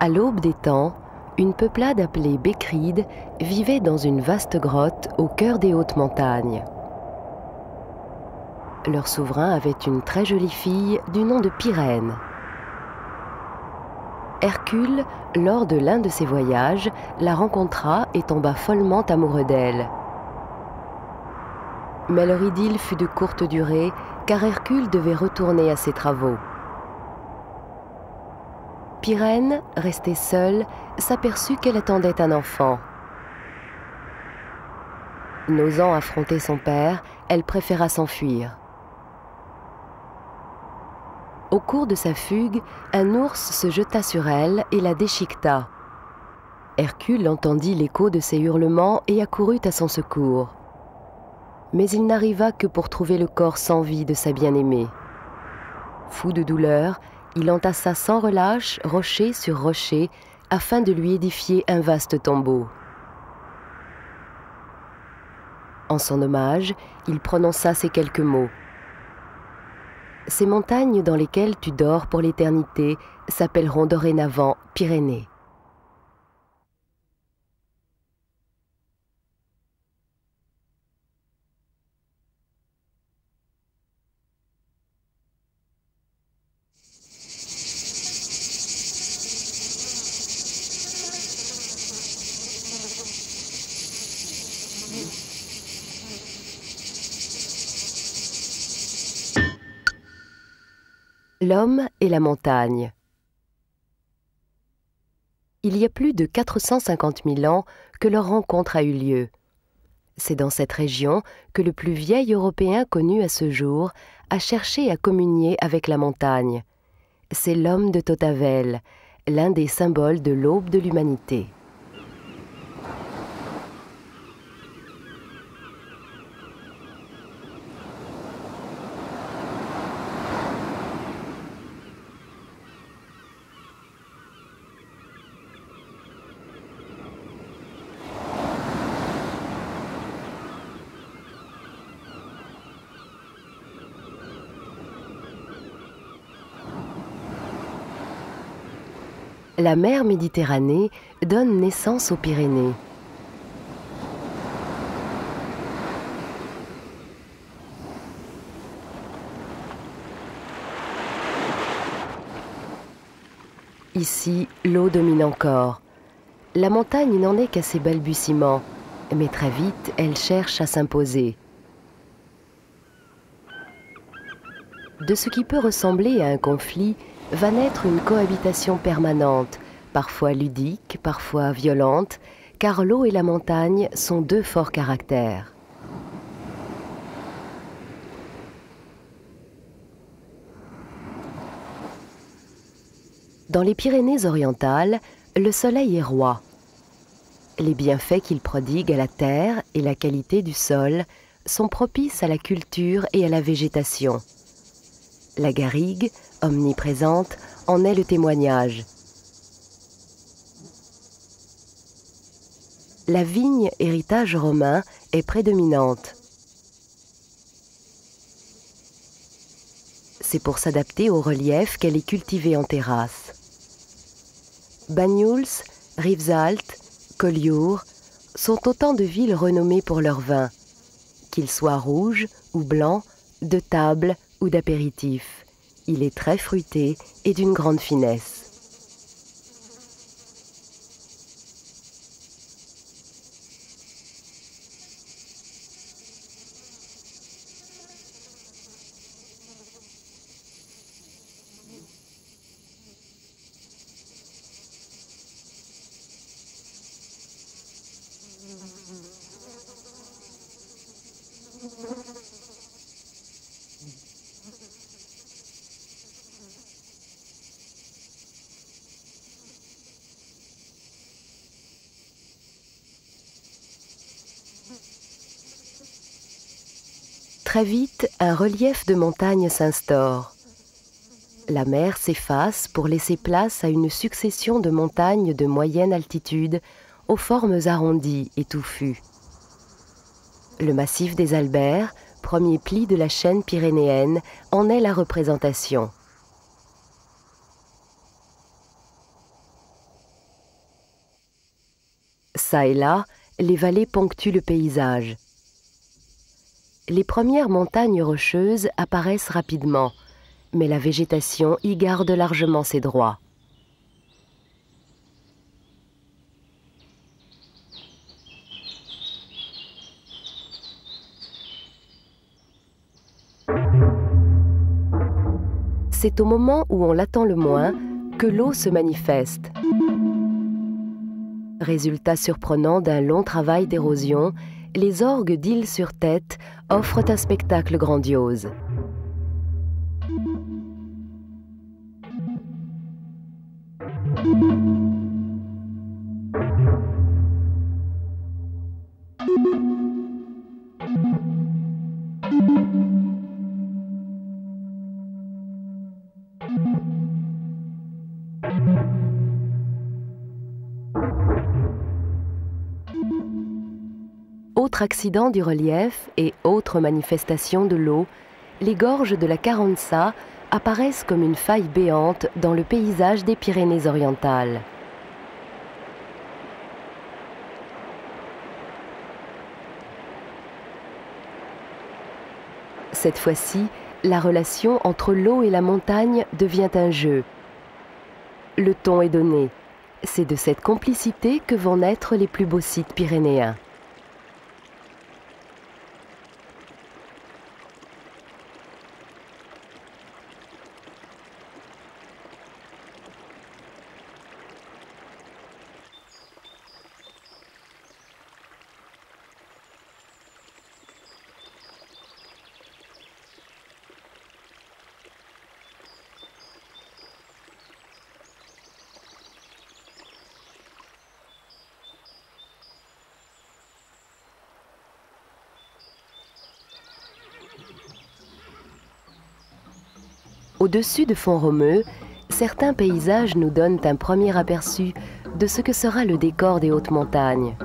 À l'aube des temps, une peuplade appelée Bécride vivait dans une vaste grotte au cœur des hautes montagnes. Leur souverain avait une très jolie fille du nom de Pyrène. Hercule, lors de l'un de ses voyages, la rencontra et tomba follement amoureux d'elle. Mais leur idylle fut de courte durée, car Hercule devait retourner à ses travaux. Pyrène, restée seule, s'aperçut qu'elle attendait un enfant. N'osant affronter son père, elle préféra s'enfuir. Au cours de sa fugue, un ours se jeta sur elle et la déchiqueta. Hercule entendit l'écho de ses hurlements et accourut à son secours. Mais il n'arriva que pour trouver le corps sans vie de sa bien-aimée. Fou de douleur, il entassa sans relâche rocher sur rocher afin de lui édifier un vaste tombeau. En son hommage, il prononça ces quelques mots. « Ces montagnes dans lesquelles tu dors pour l'éternité s'appelleront dorénavant Pyrénées. » L'homme et la montagne. Il y a plus de 450 000 ans que leur rencontre a eu lieu. C'est dans cette région que le plus vieil Européen connu à ce jour a cherché à communier avec la montagne. C'est l'homme de Tautavel, l'un des symboles de l'aube de l'humanité. La mer Méditerranée donne naissance aux Pyrénées. Ici, l'eau domine encore. La montagne n'en est qu'à ses balbutiements, mais très vite, elle cherche à s'imposer. De ce qui peut ressembler à un conflit, va naître une cohabitation permanente, parfois ludique, parfois violente, car l'eau et la montagne sont deux forts caractères. Dans les Pyrénées orientales, le soleil est roi. Les bienfaits qu'il prodigue à la terre et la qualité du sol sont propices à la culture et à la végétation. La garrigue, omniprésente, en est le témoignage. La vigne, héritage romain, est prédominante. C'est pour s'adapter au relief qu'elle est cultivée en terrasse. Banyuls, Rivesaltes, Collioure sont autant de villes renommées pour leurs vins, qu'ils soient rouges ou blancs, de table ou d'apéritif. Il est très fruité et d'une grande finesse. Très vite, un relief de montagne s'instaure. La mer s'efface pour laisser place à une succession de montagnes de moyenne altitude aux formes arrondies et touffues. Le massif des Albères, premier pli de la chaîne pyrénéenne, en est la représentation. Ça et là, les vallées ponctuent le paysage. Les premières montagnes rocheuses apparaissent rapidement, mais la végétation y garde largement ses droits. C'est au moment où on l'attend le moins que l'eau se manifeste. Résultat surprenant d'un long travail d'érosion, les orgues d'Isle-sur-Tête offrent un spectacle grandiose. Autre accident du relief et autre manifestation de l'eau, les gorges de la Carranza apparaissent comme une faille béante dans le paysage des Pyrénées-Orientales. Cette fois-ci, la relation entre l'eau et la montagne devient un jeu. Le ton est donné. C'est de cette complicité que vont naître les plus beaux sites pyrénéens. Au-dessus de Font-Romeu, certains paysages nous donnent un premier aperçu de ce que sera le décor des hautes montagnes.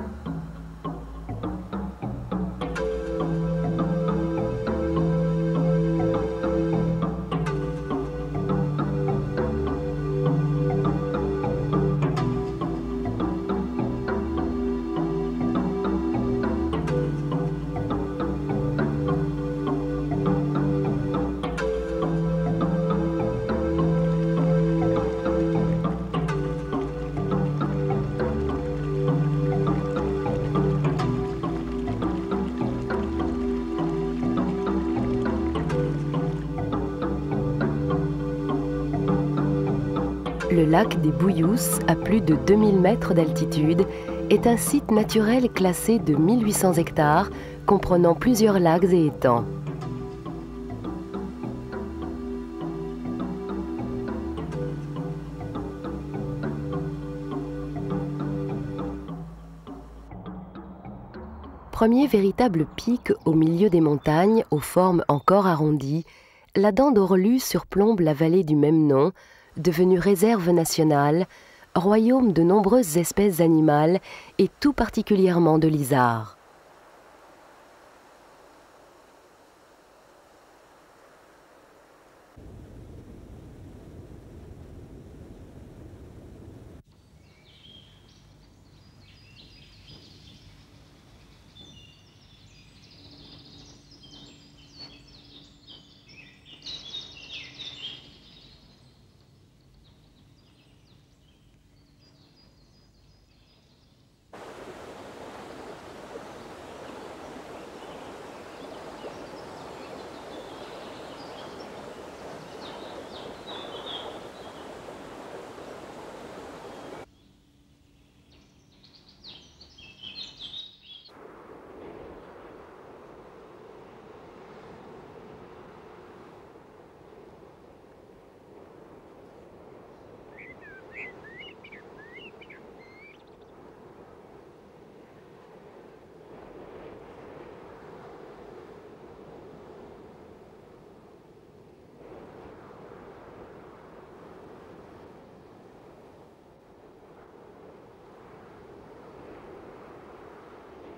Le lac des Bouillous, à plus de 2000 mètres d'altitude, est un site naturel classé de 1800 hectares, comprenant plusieurs lacs et étangs. Premier véritable pic au milieu des montagnes, aux formes encore arrondies, la dent d'Orlu surplombe la vallée du même nom, devenue réserve nationale, royaume de nombreuses espèces animales et tout particulièrement de lizards.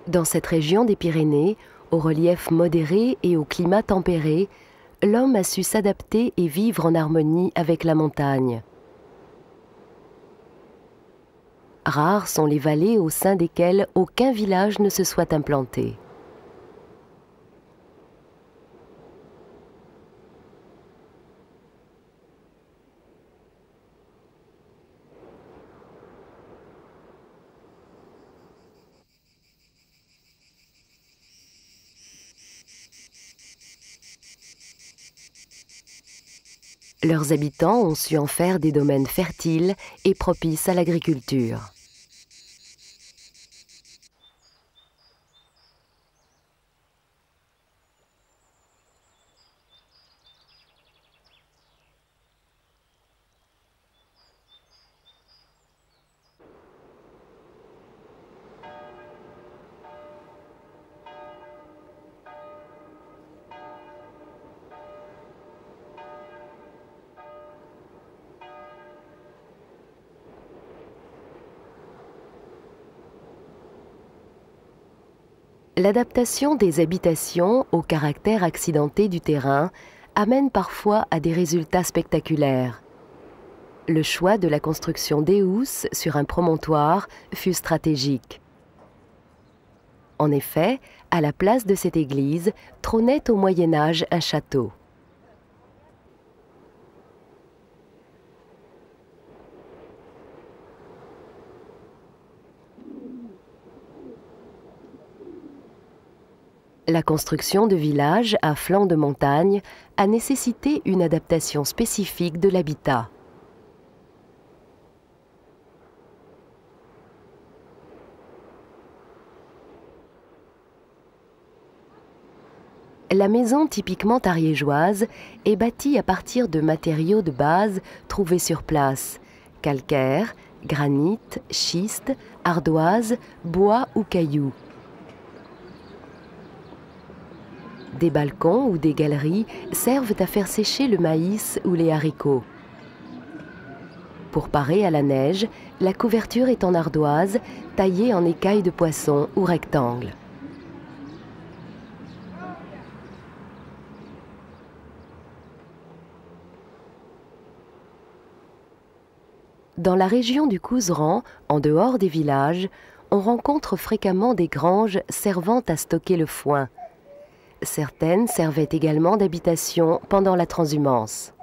Dans cette région des Pyrénées, au relief modéré et au climat tempéré, l'homme a su s'adapter et vivre en harmonie avec la montagne. Rares sont les vallées au sein desquelles aucun village ne se soit implanté. Leurs habitants ont su en faire des domaines fertiles et propices à l'agriculture. L'adaptation des habitations au caractère accidenté du terrain amène parfois à des résultats spectaculaires. Le choix de la construction d'éous sur un promontoire fut stratégique. En effet, à la place de cette église, trônait au Moyen Âge un château. La construction de villages à flanc de montagne a nécessité une adaptation spécifique de l'habitat. La maison typiquement ariégeoise est bâtie à partir de matériaux de base trouvés sur place: calcaire, granit, schiste, ardoise, bois ou cailloux. Des balcons ou des galeries servent à faire sécher le maïs ou les haricots. Pour parer à la neige, la couverture est en ardoise, taillée en écailles de poisson ou rectangle. Dans la région du Couserans, en dehors des villages, on rencontre fréquemment des granges servant à stocker le foin. Certaines servaient également d'habitation pendant la transhumance.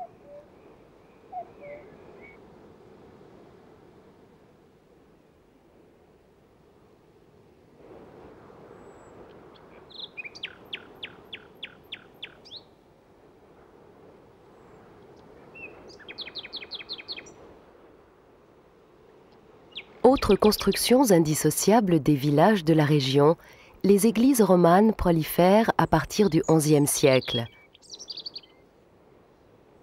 Autres constructions indissociables des villages de la région, les églises romanes prolifèrent à partir du XIe siècle.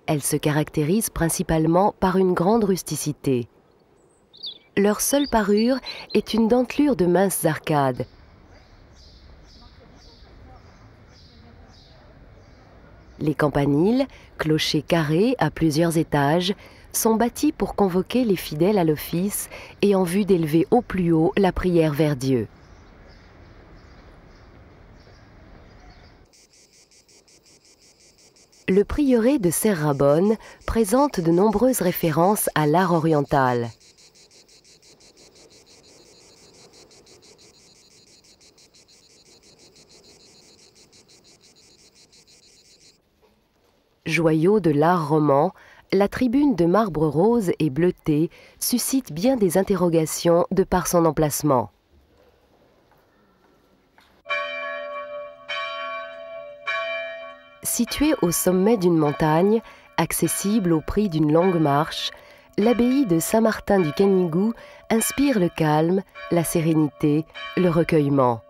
Elles se caractérisent principalement par une grande rusticité. Leur seule parure est une dentelure de minces arcades. Les campaniles, clochers carrés à plusieurs étages, sont bâtis pour convoquer les fidèles à l'office et en vue d'élever au plus haut la prière vers Dieu. Le prieuré de Serre-Rabonne présente de nombreuses références à l'art oriental. Joyau de l'art roman, la tribune de marbre rose et bleuté suscite bien des interrogations de par son emplacement. Située au sommet d'une montagne, accessible au prix d'une longue marche, l'abbaye de Saint-Martin du Canigou inspire le calme, la sérénité, le recueillement.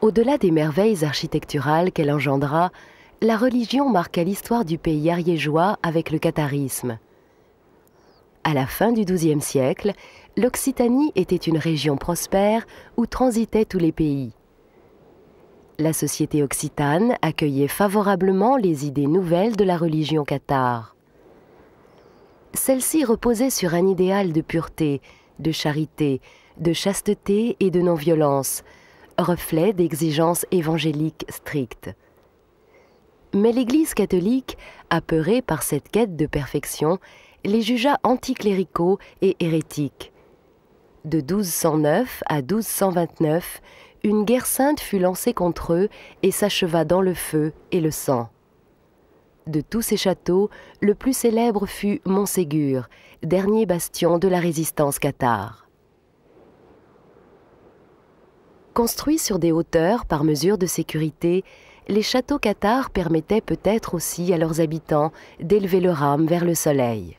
Au-delà des merveilles architecturales qu'elle engendra, la religion marqua l'histoire du pays ariégeois avec le catharisme. À la fin du XIIe siècle, l'Occitanie était une région prospère où transitaient tous les pays. La société occitane accueillait favorablement les idées nouvelles de la religion cathare. Celle-ci reposait sur un idéal de pureté, de charité, de chasteté et de non-violence, reflet d'exigences évangéliques strictes. Mais l'Église catholique, apeurée par cette quête de perfection, les jugea anticléricaux et hérétiques. De 1209 à 1229, une guerre sainte fut lancée contre eux et s'acheva dans le feu et le sang. De tous ces châteaux, le plus célèbre fut Montségur, dernier bastion de la résistance cathare. Construits sur des hauteurs par mesure de sécurité, les châteaux cathares permettaient peut-être aussi à leurs habitants d'élever leur âme vers le soleil.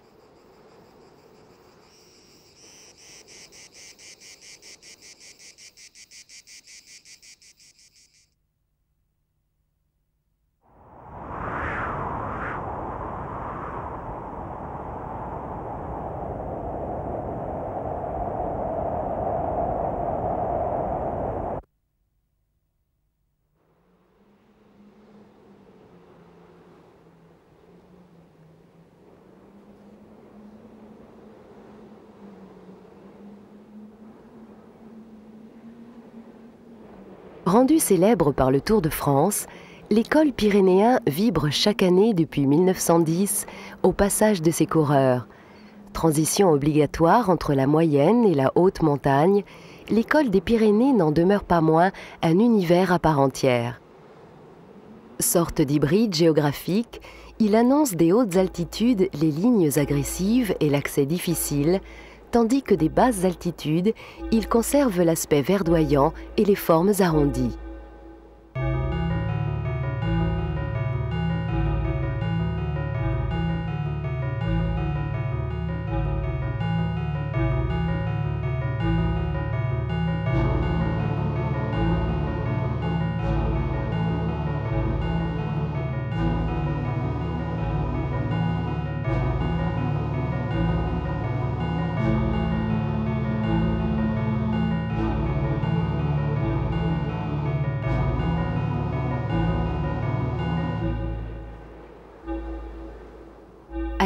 Rendue célèbre par le Tour de France, l'école pyrénéen vibre chaque année depuis 1910 au passage de ses coureurs. Transition obligatoire entre la moyenne et la haute montagne, l'école des Pyrénées n'en demeure pas moins un univers à part entière. Sorte d'hybride géographique, il annonce des hautes altitudes les lignes agressives et l'accès difficile, tandis que des basses altitudes, il conserve l'aspect verdoyant et les formes arrondies.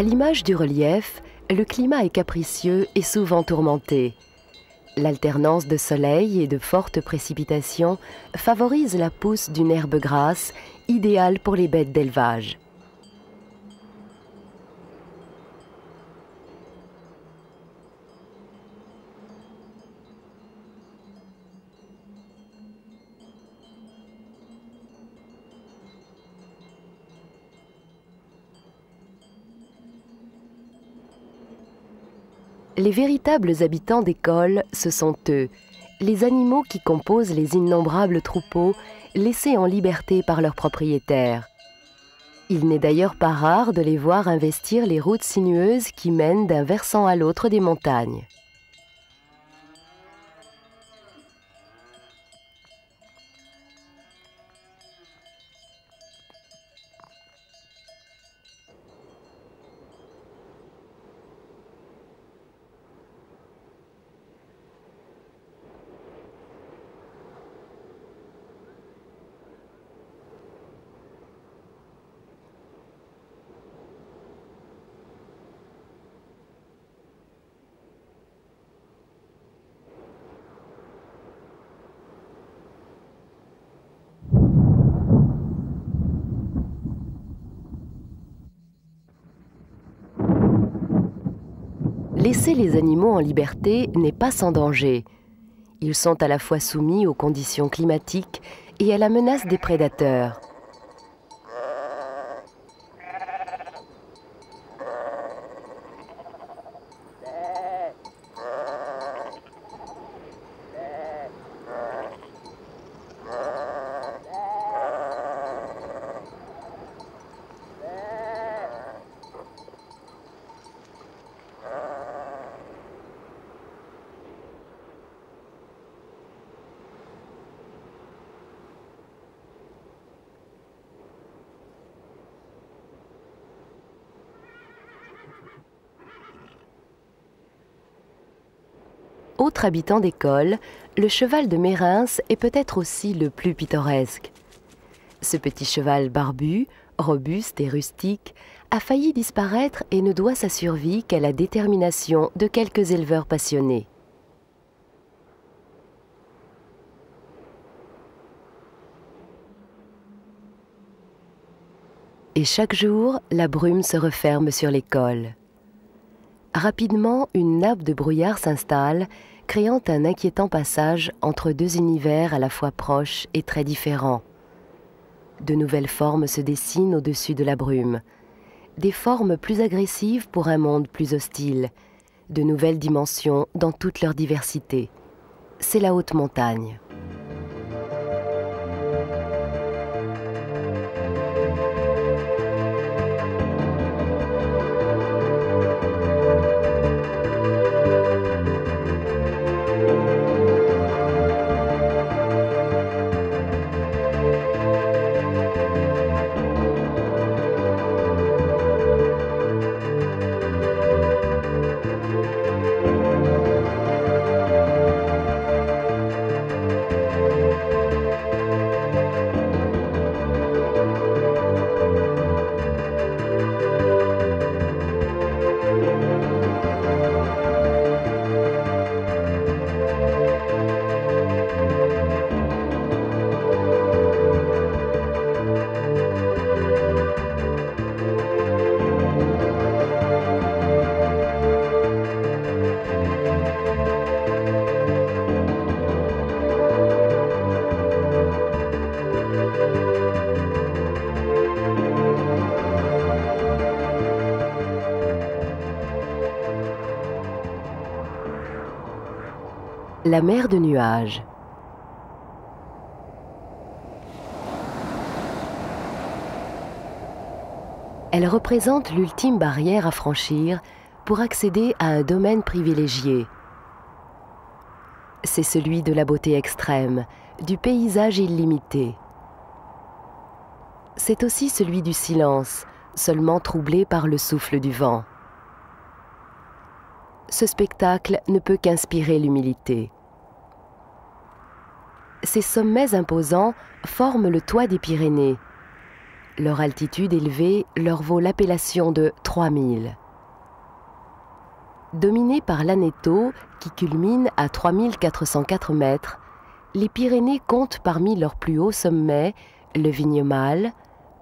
À l'image du relief, le climat est capricieux et souvent tourmenté. L'alternance de soleil et de fortes précipitations favorise la pousse d'une herbe grasse, idéale pour les bêtes d'élevage. Les véritables habitants des cols, ce sont eux, les animaux qui composent les innombrables troupeaux laissés en liberté par leurs propriétaires. Il n'est d'ailleurs pas rare de les voir investir les routes sinueuses qui mènent d'un versant à l'autre des montagnes. Laisser les animaux en liberté n'est pas sans danger. Ils sont à la fois soumis aux conditions climatiques et à la menace des prédateurs. Autre habitant des cols, le cheval de Mérins est peut-être aussi le plus pittoresque. Ce petit cheval barbu, robuste et rustique, a failli disparaître et ne doit sa survie qu'à la détermination de quelques éleveurs passionnés. Et chaque jour, la brume se referme sur les cols. Rapidement, une nappe de brouillard s'installe, créant un inquiétant passage entre deux univers à la fois proches et très différents. De nouvelles formes se dessinent au-dessus de la brume. Des formes plus agressives pour un monde plus hostile. De nouvelles dimensions dans toute leur diversité. C'est la haute montagne. La mer de nuages. Elle représente l'ultime barrière à franchir pour accéder à un domaine privilégié. C'est celui de la beauté extrême, du paysage illimité. C'est aussi celui du silence, seulement troublé par le souffle du vent. Ce spectacle ne peut qu'inspirer l'humilité. Ces sommets imposants forment le toit des Pyrénées. Leur altitude élevée leur vaut l'appellation de 3000. Dominés par l'Aneto, qui culmine à 3404 mètres, les Pyrénées comptent parmi leurs plus hauts sommets le Vignemale,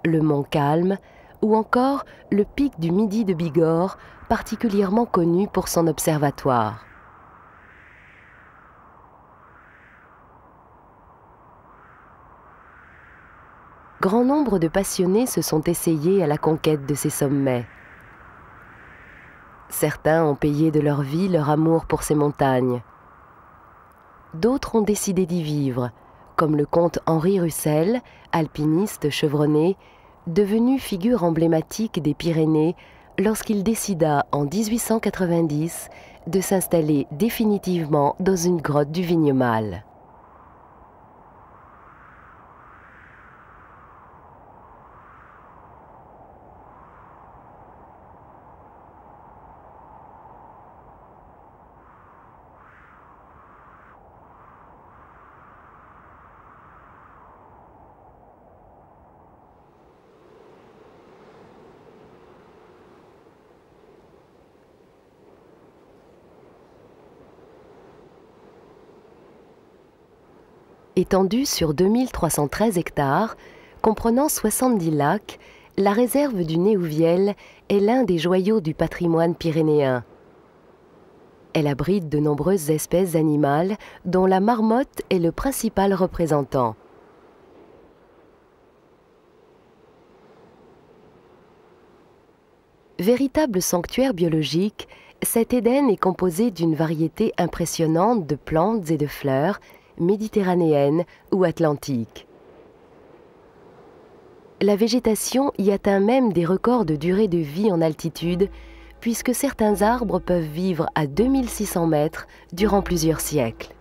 le Mont Calme ou encore le pic du Midi de Bigorre, particulièrement connu pour son observatoire. Grand nombre de passionnés se sont essayés à la conquête de ces sommets. Certains ont payé de leur vie leur amour pour ces montagnes. D'autres ont décidé d'y vivre, comme le comte Henri Russel, alpiniste chevronné, devenu figure emblématique des Pyrénées lorsqu'il décida en 1890 de s'installer définitivement dans une grotte du Vignemale. Étendue sur 2313 hectares, comprenant 70 lacs, la réserve du Néouviel est l'un des joyaux du patrimoine pyrénéen. Elle abrite de nombreuses espèces animales dont la marmotte est le principal représentant. Véritable sanctuaire biologique, cet Éden est composé d'une variété impressionnante de plantes et de fleurs, méditerranéenne ou atlantique. La végétation y atteint même des records de durée de vie en altitude, puisque certains arbres peuvent vivre à 2600 mètres durant plusieurs siècles.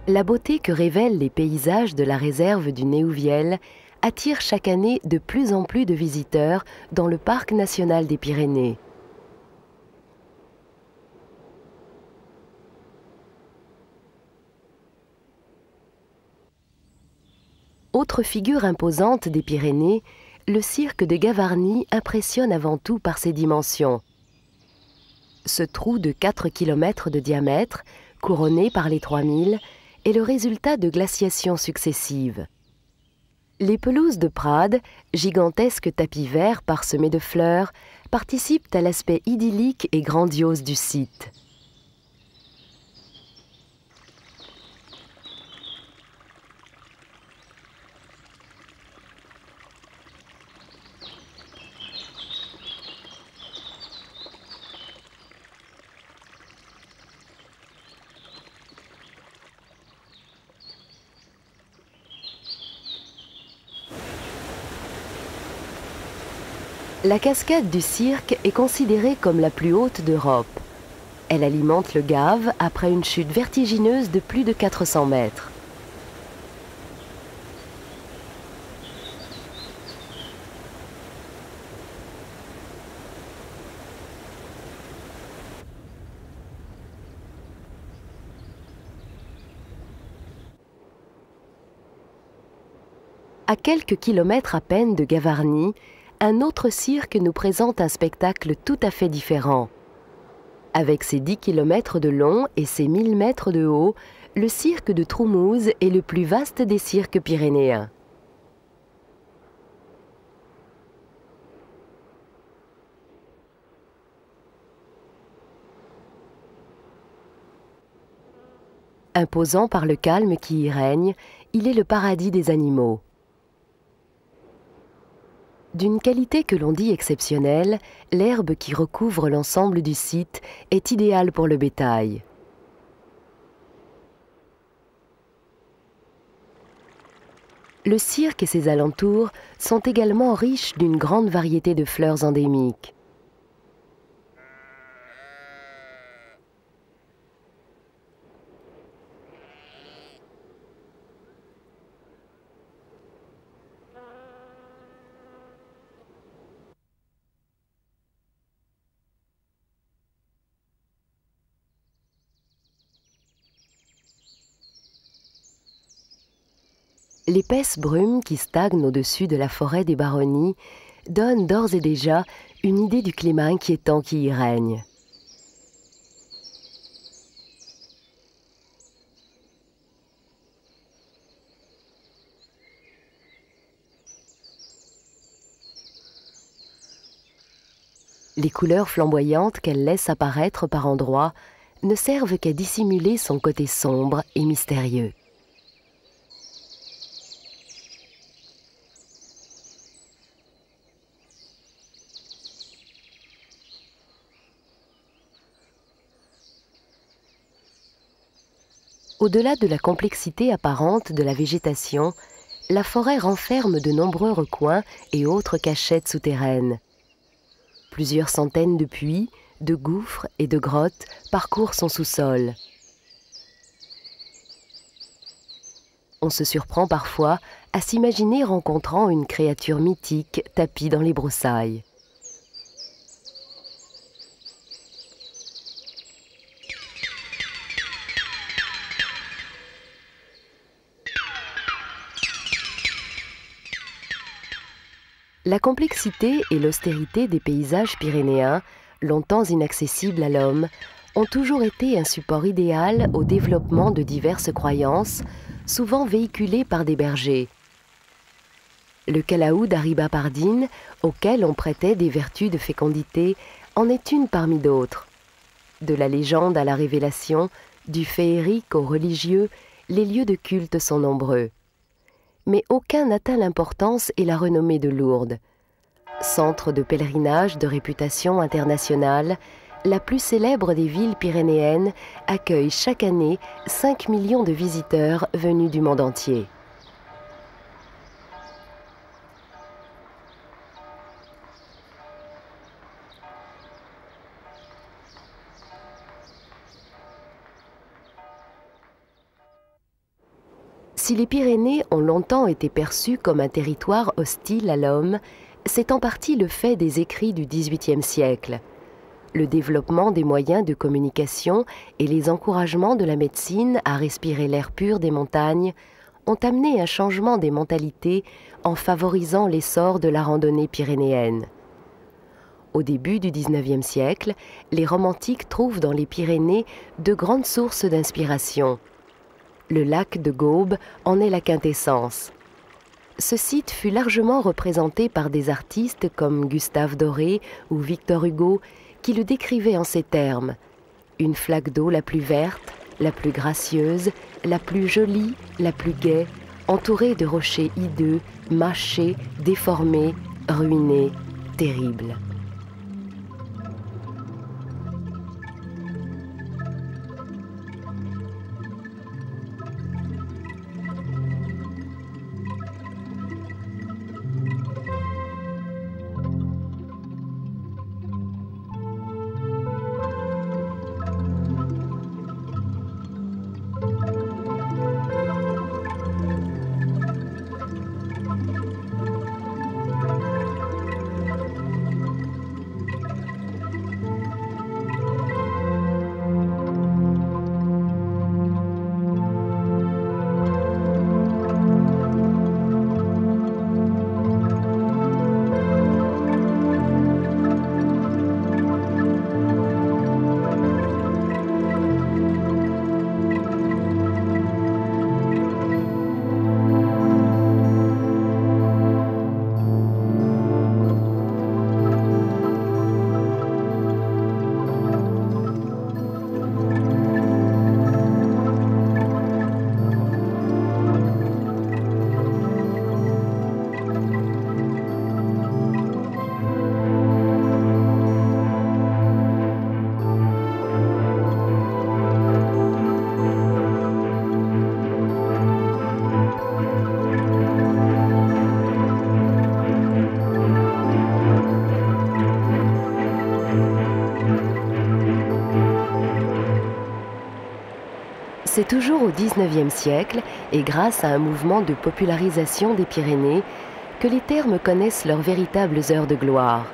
La beauté que révèlent les paysages de la réserve du Néouviel attire chaque année de plus en plus de visiteurs dans le parc national des Pyrénées. Autre figure imposante des Pyrénées, le cirque de Gavarnie impressionne avant tout par ses dimensions. Ce trou de 4 km de diamètre, couronné par les 3000, est le résultat de glaciations successives. Les pelouses de Prades, gigantesques tapis verts parsemés de fleurs, participent à l'aspect idyllique et grandiose du site. La cascade du cirque est considérée comme la plus haute d'Europe. Elle alimente le Gave après une chute vertigineuse de plus de 400 mètres. À quelques kilomètres à peine de Gavarnie, un autre cirque nous présente un spectacle tout à fait différent. Avec ses 10 km de long et ses 1000 mètres de haut, le cirque de Troumouze est le plus vaste des cirques pyrénéens. Imposant par le calme qui y règne, il est le paradis des animaux. D'une qualité que l'on dit exceptionnelle, l'herbe qui recouvre l'ensemble du site est idéale pour le bétail. Le cirque et ses alentours sont également riches d'une grande variété de fleurs endémiques. L'épaisse brume qui stagne au-dessus de la forêt des Baronnies donne d'ores et déjà une idée du climat inquiétant qui y règne. Les couleurs flamboyantes qu'elle laisse apparaître par endroits ne servent qu'à dissimuler son côté sombre et mystérieux. Au-delà de la complexité apparente de la végétation, la forêt renferme de nombreux recoins et autres cachettes souterraines. Plusieurs centaines de puits, de gouffres et de grottes parcourent son sous-sol. On se surprend parfois à s'imaginer rencontrant une créature mythique tapie dans les broussailles. La complexité et l'austérité des paysages pyrénéens, longtemps inaccessibles à l'homme, ont toujours été un support idéal au développement de diverses croyances, souvent véhiculées par des bergers. Le Kalaoud d'Ariba-Pardine, auquel on prêtait des vertus de fécondité, en est une parmi d'autres. De la légende à la révélation, du féerique au religieux, les lieux de culte sont nombreux. Mais aucun n'atteint l'importance et la renommée de Lourdes. Centre de pèlerinage de réputation internationale, la plus célèbre des villes pyrénéennes accueille chaque année 5 millions de visiteurs venus du monde entier. Si les Pyrénées ont longtemps été perçues comme un territoire hostile à l'homme, c'est en partie le fait des écrits du XVIIIe siècle. Le développement des moyens de communication et les encouragements de la médecine à respirer l'air pur des montagnes ont amené un changement des mentalités en favorisant l'essor de la randonnée pyrénéenne. Au début du XIXe siècle, les romantiques trouvent dans les Pyrénées de grandes sources d'inspiration. Le lac de Gaube en est la quintessence. Ce site fut largement représenté par des artistes comme Gustave Doré ou Victor Hugo qui le décrivaient en ces termes: une flaque d'eau la plus verte, la plus gracieuse, la plus jolie, la plus gaie, entourée de rochers hideux, mâchés, déformés, ruinés, terribles. C'est toujours au XIXe siècle, et grâce à un mouvement de popularisation des Pyrénées, que les termes connaissent leurs véritables heures de gloire.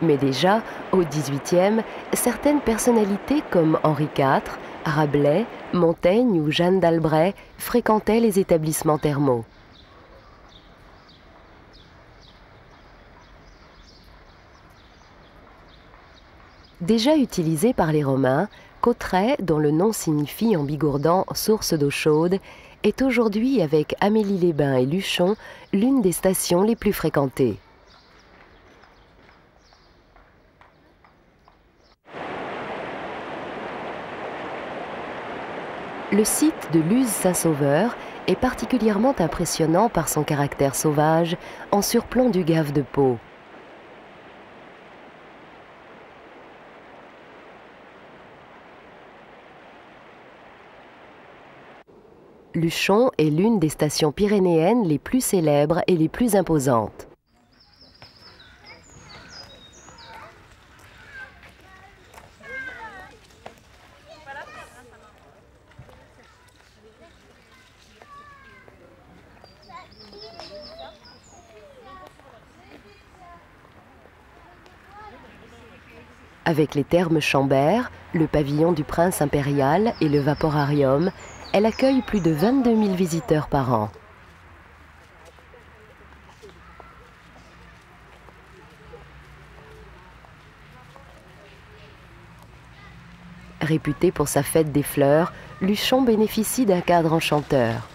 Mais déjà, au XVIIIe, certaines personnalités comme Henri IV, Rabelais, Montaigne ou Jeanne d'Albret fréquentaient les établissements thermaux. Déjà utilisé par les Romains, Cauterets, dont le nom signifie en bigourdan « source d'eau chaude », est aujourd'hui, avec Amélie-les-Bains et Luchon, l'une des stations les plus fréquentées. Le site de Luz-Saint-Sauveur est particulièrement impressionnant par son caractère sauvage, en surplomb du Gave de Pau. Luchon est l'une des stations pyrénéennes les plus célèbres et les plus imposantes. Avec les thermes Chambert, le pavillon du Prince impérial et le Vaporarium, elle accueille plus de 22 000 visiteurs par an. Réputée pour sa fête des fleurs, Luchon bénéficie d'un cadre enchanteur.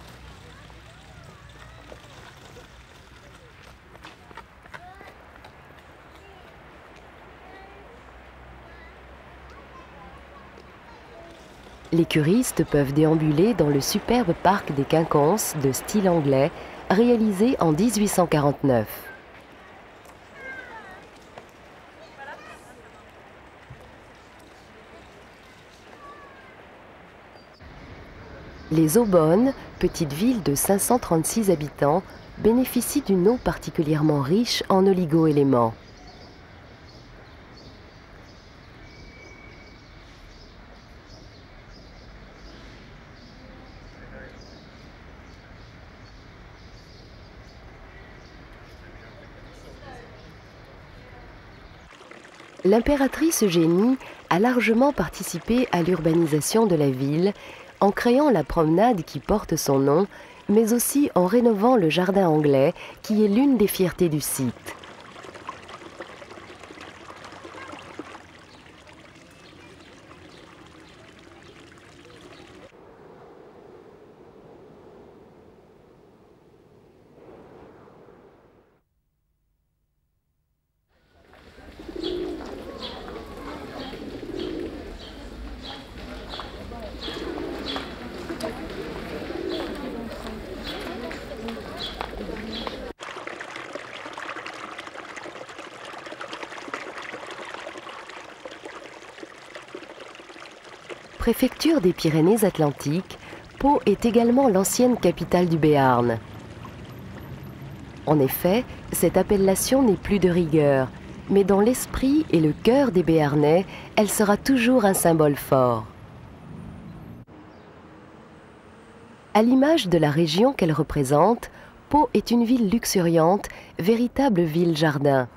Les curistes peuvent déambuler dans le superbe parc des Quinconces de style anglais, réalisé en 1849. Les Aubonnes, petite ville de 536 habitants, bénéficient d'une eau particulièrement riche en oligo-éléments. L'impératrice Eugénie a largement participé à l'urbanisation de la ville en créant la promenade qui porte son nom, mais aussi en rénovant le jardin anglais qui est l'une des fiertés du site. Préfecture des Pyrénées-Atlantiques, Pau est également l'ancienne capitale du Béarn. En effet, cette appellation n'est plus de rigueur, mais dans l'esprit et le cœur des Béarnais, elle sera toujours un symbole fort. À l'image de la région qu'elle représente, Pau est une ville luxuriante, véritable ville-jardin.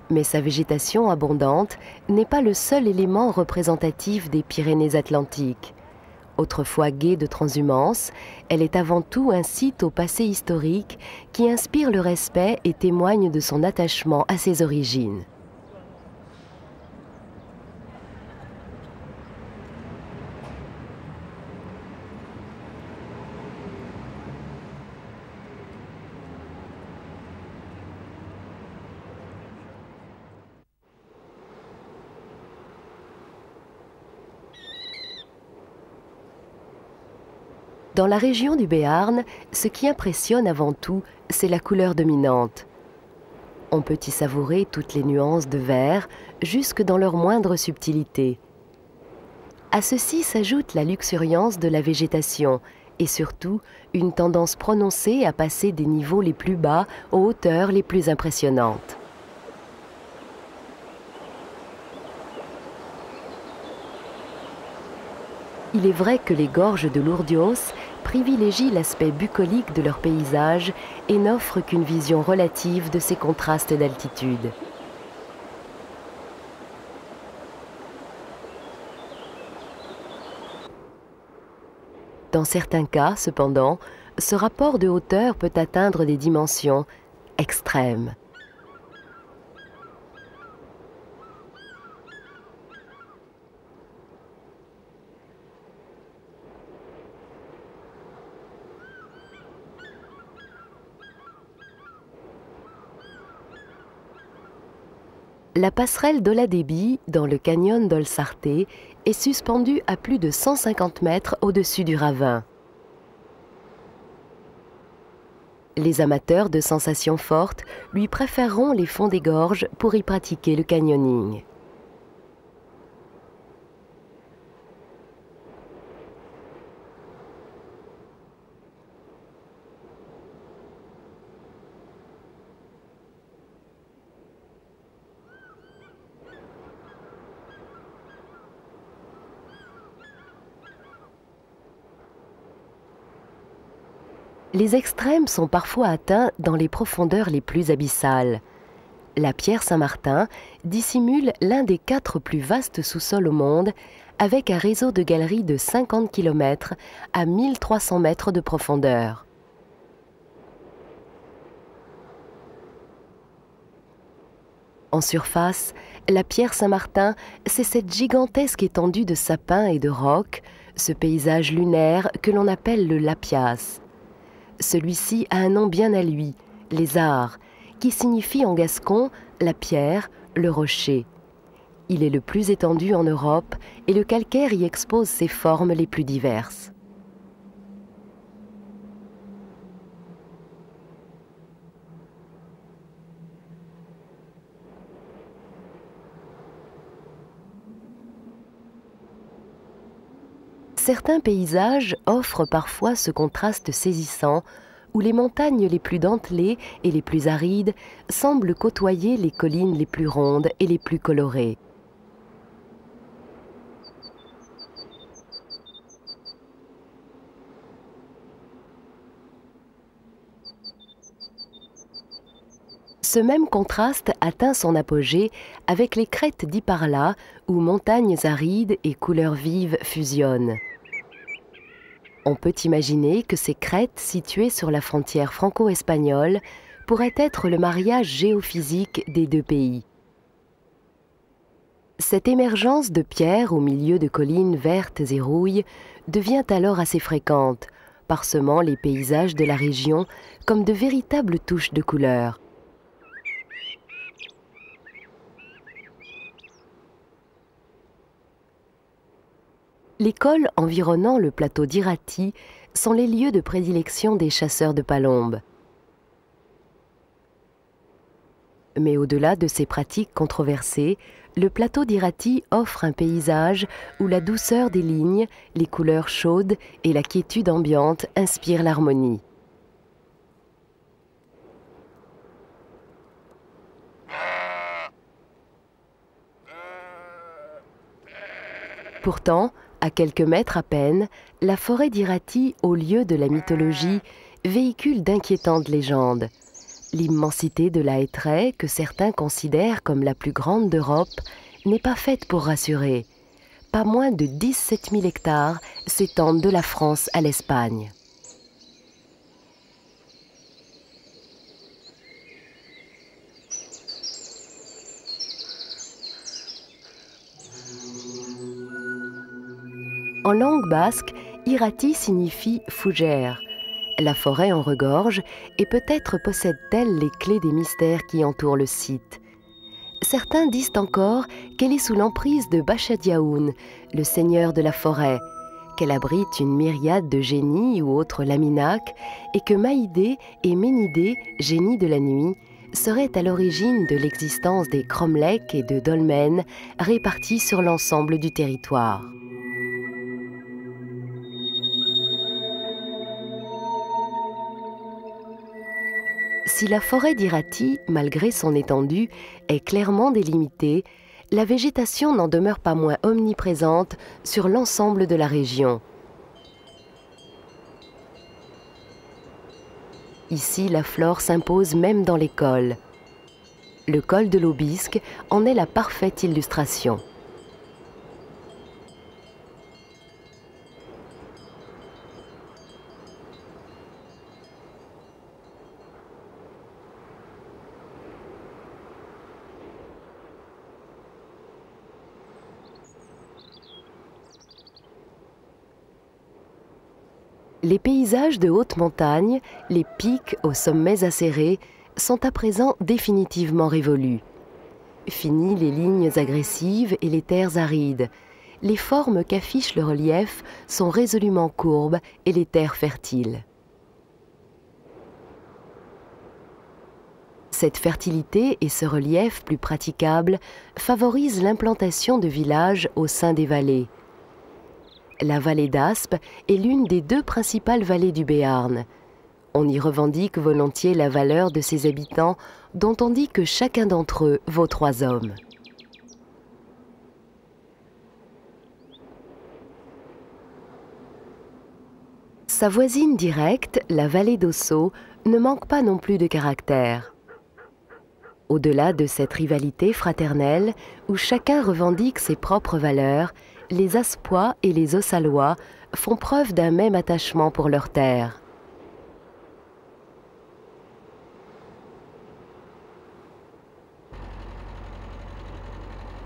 Mais sa végétation abondante n'est pas le seul élément représentatif des Pyrénées-Atlantiques. Autrefois gaie de transhumance, elle est avant tout un site au passé historique qui inspire le respect et témoigne de son attachement à ses origines. Dans la région du Béarn, ce qui impressionne avant tout, c'est la couleur dominante. On peut y savourer toutes les nuances de vert, jusque dans leur moindre subtilité. À ceci s'ajoute la luxuriance de la végétation et surtout une tendance prononcée à passer des niveaux les plus bas aux hauteurs les plus impressionnantes. Il est vrai que les gorges de Lourdios privilégient l'aspect bucolique de leur paysage et n'offrent qu'une vision relative de ces contrastes d'altitude. Dans certains cas, cependant, ce rapport de hauteur peut atteindre des dimensions extrêmes. La passerelle d'Oladéby, dans le canyon d'Olsarté, est suspendue à plus de 150 mètres au-dessus du ravin. Les amateurs de sensations fortes lui préféreront les fonds des gorges pour y pratiquer le canyoning. Les extrêmes sont parfois atteints dans les profondeurs les plus abyssales. La pierre Saint-Martin dissimule l'un des 4 plus vastes sous-sols au monde, avec un réseau de galeries de 50 km à 1300 mètres de profondeur. En surface, la pierre Saint-Martin, c'est cette gigantesque étendue de sapins et de rocs, ce paysage lunaire que l'on appelle le Lapias. Celui-ci a un nom bien à lui, les Arts, qui signifie en gascon la pierre, le rocher. Il est le plus étendu en Europe et le calcaire y expose ses formes les plus diverses. Certains paysages offrent parfois ce contraste saisissant où les montagnes les plus dentelées et les plus arides semblent côtoyer les collines les plus rondes et les plus colorées. Ce même contraste atteint son apogée avec les crêtes d'Iparla, où montagnes arides et couleurs vives fusionnent. On peut imaginer que ces crêtes situées sur la frontière franco-espagnole pourraient être le mariage géophysique des deux pays. Cette émergence de pierres au milieu de collines vertes et rouilles devient alors assez fréquente, parsemant les paysages de la région comme de véritables touches de couleurs. Les cols environnant le plateau d'Irati sont les lieux de prédilection des chasseurs de palombes. Mais au-delà de ces pratiques controversées, le plateau d'Irati offre un paysage où la douceur des lignes, les couleurs chaudes et la quiétude ambiante inspirent l'harmonie. Pourtant, à quelques mètres à peine, la forêt d'Irati, au lieu de la mythologie, véhicule d'inquiétantes légendes. L'immensité de la Hétraie, que certains considèrent comme la plus grande d'Europe, n'est pas faite pour rassurer. Pas moins de 17 000 hectares s'étendent de la France à l'Espagne. En langue basque, Irati signifie fougère. La forêt en regorge et peut-être possède-t-elle les clés des mystères qui entourent le site. Certains disent encore qu'elle est sous l'emprise de Bachadiaoun, le seigneur de la forêt, qu'elle abrite une myriade de génies ou autres laminacs et que Maïdé et Ménidé, génies de la nuit, seraient à l'origine de l'existence des cromlechs et de dolmens répartis sur l'ensemble du territoire. Si la forêt d'Irati, malgré son étendue, est clairement délimitée, la végétation n'en demeure pas moins omniprésente sur l'ensemble de la région. Ici, la flore s'impose même dans les cols. Le col de l'Aubisque en est la parfaite illustration. Les paysages de haute montagne, les pics aux sommets acérés, sont à présent définitivement révolus. Fini les lignes agressives et les terres arides. Les formes qu'affiche le relief sont résolument courbes et les terres fertiles. Cette fertilité et ce relief plus praticable favorisent l'implantation de villages au sein des vallées. La vallée d'Aspe est l'une des deux principales vallées du Béarn. On y revendique volontiers la valeur de ses habitants, dont on dit que chacun d'entre eux vaut 3 hommes. Sa voisine directe, la vallée d'Ossau, ne manque pas non plus de caractère. Au-delà de cette rivalité fraternelle, où chacun revendique ses propres valeurs, les Aspois et les Ossalois font preuve d'un même attachement pour leur terre.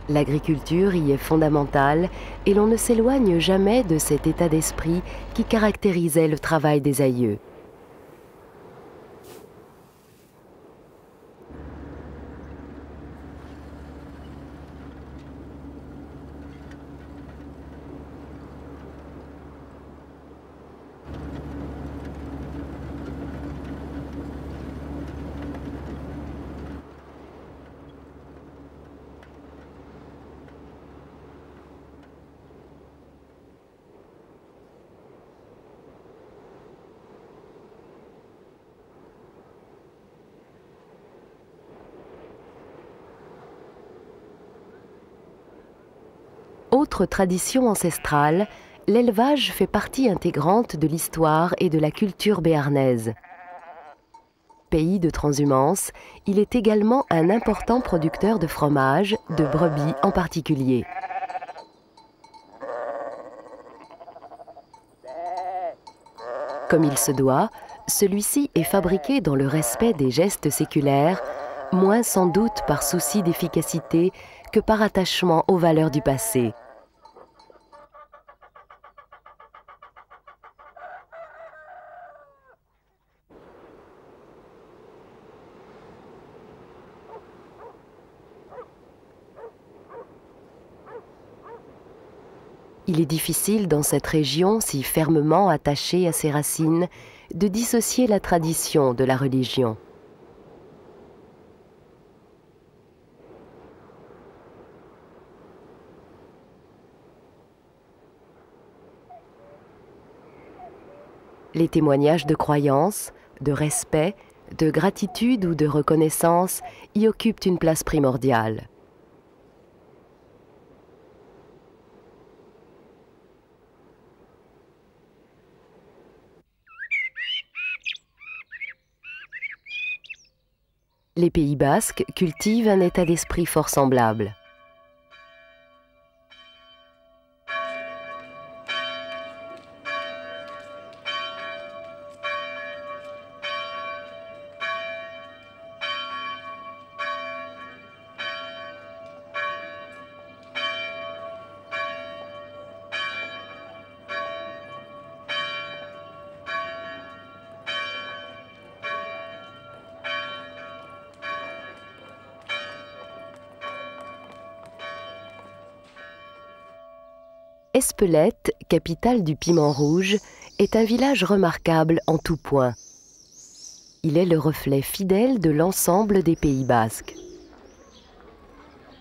L'agriculture y est fondamentale et l'on ne s'éloigne jamais de cet état d'esprit qui caractérisait le travail des aïeux. Autre tradition ancestrale, l'élevage fait partie intégrante de l'histoire et de la culture béarnaise. Pays de transhumance, il est également un important producteur de fromage, de brebis en particulier. Comme il se doit, celui-ci est fabriqué dans le respect des gestes séculaires, moins sans doute par souci d'efficacité que par attachement aux valeurs du passé. Il est difficile dans cette région si fermement attachée à ses racines de dissocier la tradition de la religion. Les témoignages de croyance, de respect, de gratitude ou de reconnaissance y occupent une place primordiale. Les Pays basques cultivent un état d'esprit fort semblable. Espelette, capitale du piment rouge, est un village remarquable en tout point. Il est le reflet fidèle de l'ensemble des Pays basques.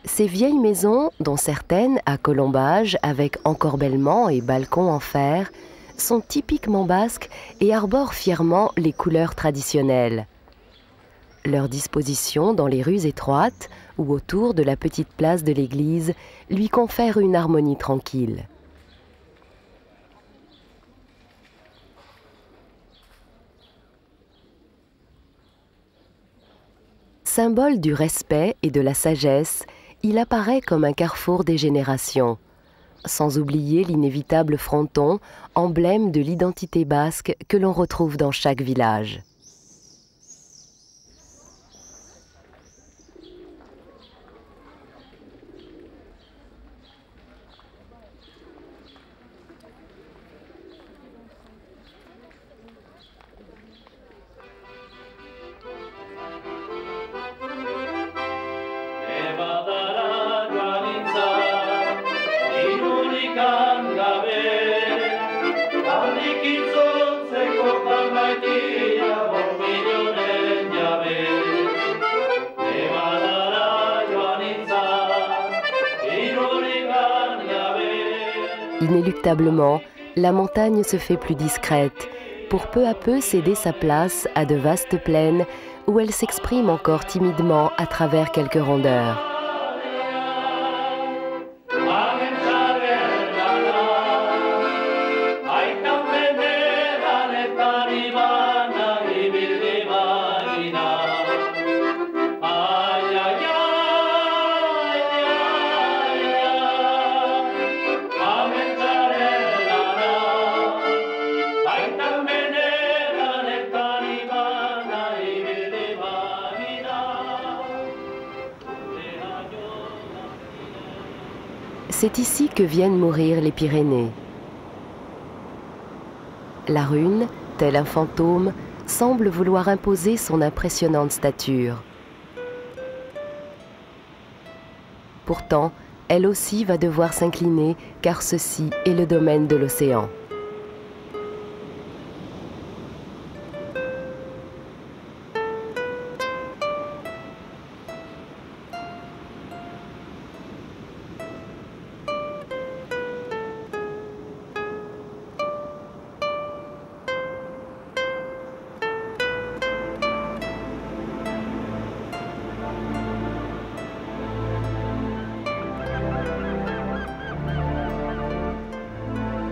Ces vieilles maisons, dont certaines à colombage avec encorbellement et balcons en fer, sont typiquement basques et arborent fièrement les couleurs traditionnelles. Leur disposition dans les rues étroites ou autour de la petite place de l'église lui confère une harmonie tranquille. Symbole du respect et de la sagesse, il apparaît comme un carrefour des générations, sans oublier l'inévitable fronton, emblème de l'identité basque que l'on retrouve dans chaque village. Inéluctablement, la montagne se fait plus discrète, pour peu à peu céder sa place à de vastes plaines où elle s'exprime encore timidement à travers quelques rondeurs. C'est ici que viennent mourir les Pyrénées. La rune, tel un fantôme, semble vouloir imposer son impressionnante stature. Pourtant, elle aussi va devoir s'incliner, car ceci est le domaine de l'océan.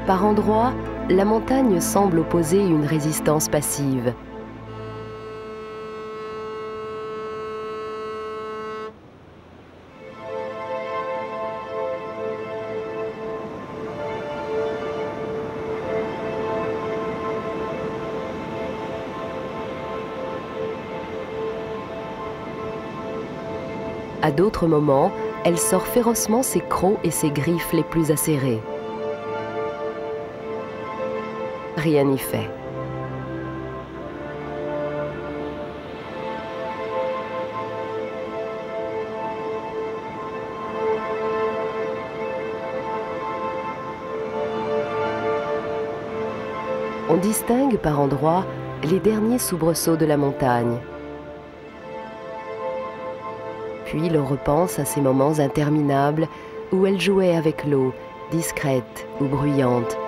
Par endroits, la montagne semble opposer une résistance passive. À d'autres moments, elle sort férocement ses crocs et ses griffes les plus acérées. Rien n'y fait. On distingue par endroits les derniers soubresauts de la montagne. Puis l'on repense à ces moments interminables où elle jouait avec l'eau, discrète ou bruyante,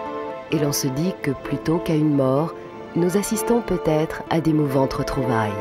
et l'on se dit que plutôt qu'à une mort, nous assistons peut-être à d'émouvantes retrouvailles.